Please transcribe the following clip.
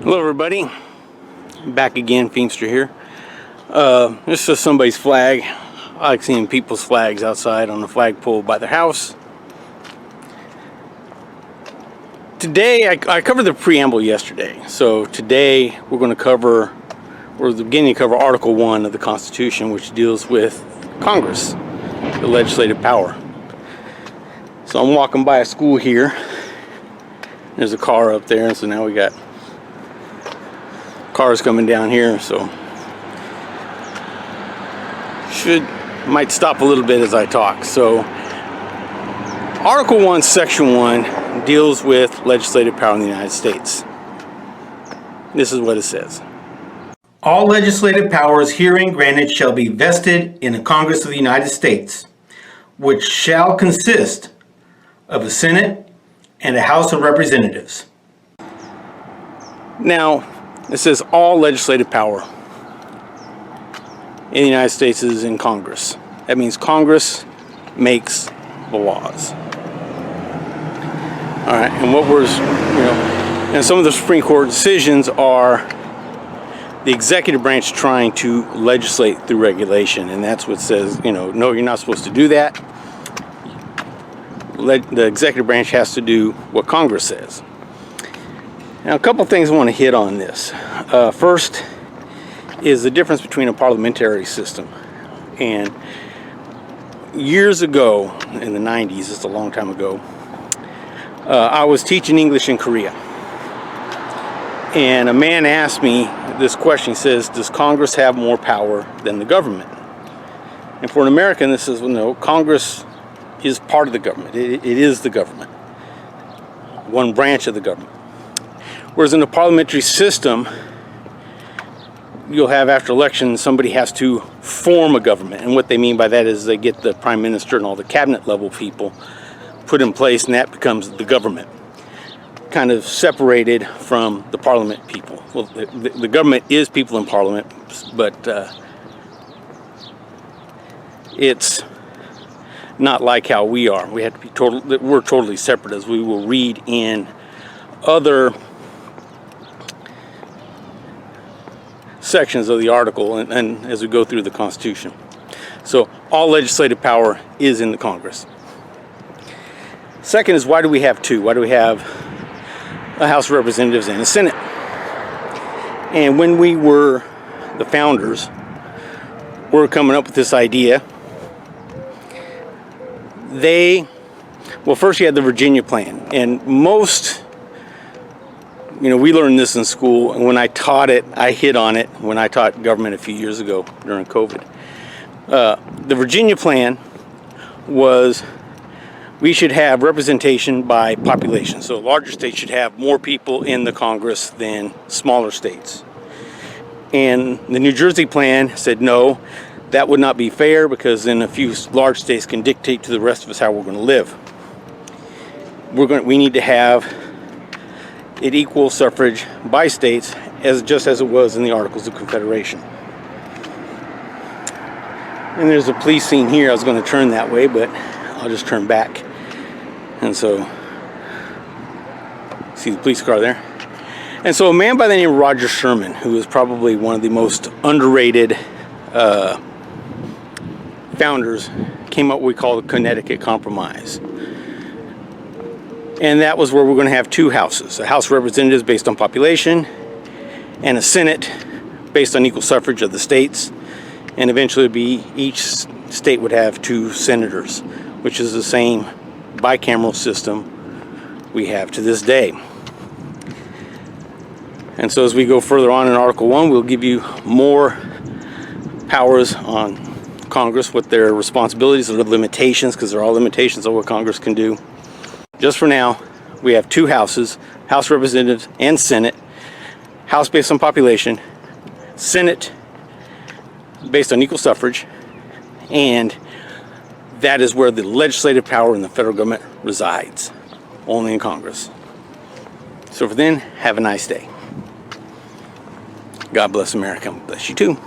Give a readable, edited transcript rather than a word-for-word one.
Hello everybody, back again, Feemster here. This is somebody's flag. I like seeing people's flags outside on the flagpole by their house. Today, I covered the preamble yesterday, so today we're beginning to cover Article 1 of the Constitution, which deals with Congress, the legislative power. So I'm walking by a school here. There's a car up there, and so now we got cars coming down here, so might stop a little bit as I talk. So Article 1, Section 1 deals with legislative power in the United States. This is what it says. All legislative powers herein granted shall be vested in the Congress of the United States, which shall consist of a Senate and a House of Representatives. Now, it says all legislative power in the United States is in Congress. That means Congress makes the laws. All right, and and some of the Supreme Court decisions are the executive branch trying to legislate through regulation, and that's what says, no, you're not supposed to do that. The executive branch has to do what Congress says. Now, a couple things I want to hit on this. First is the difference between a parliamentary system. And years ago, in the 90s, it's a long time ago, I was teaching English in Korea. And a man asked me this question. He says, does Congress have more power than the government? And for an American, this says, well, no, Congress is part of the government. It is the government, one branch of the government. Whereas in the parliamentary system, you'll have after election, somebody has to form a government. And what they mean by that is they get the prime minister and all the cabinet level people put in place, and that becomes the government. Kind of separated from the parliament people. Well, the government is people in parliament, but it's not like how we are. We have to be we're totally separate, as we will read in other sections of the article and as we go through the Constitution. So all legislative power is in the Congress. Second is, why do we have two? Why do we have a House of Representatives and a Senate? And when we were the founders, we were coming up with this idea. First you had the Virginia plan, and most, we learned this in school, and when I taught it, I hit on it when I taught government a few years ago during COVID. The Virginia plan was we should have representation by population. So larger states should have more people in the Congress than smaller states. And the New Jersey plan said no, that would not be fair, because then a few large states can dictate to the rest of us how we're going to live. We need to have it equal suffrage by states, just as it was in the Articles of Confederation. And there's a police scene here. I was going to turn that way, but I'll just turn back. And so, see the police car there. And so a man by the name of Roger Sherman, who is probably one of the most underrated founders, came up with what we call the Connecticut Compromise. And that was where we're going to have two houses, a House of Representatives based on population and a Senate based on equal suffrage of the states. And eventually each state would have two senators, which is the same bicameral system we have to this day. And so as we go further on in Article 1, we'll give you more powers on Congress, what their responsibilities, what limitations, because there are all limitations on what Congress can do. Just for now, we have two houses, House of Representatives and Senate. House based on population, Senate based on equal suffrage, and that is where the legislative power in the federal government resides, only in Congress. So for then, have a nice day. God bless America. Bless you too.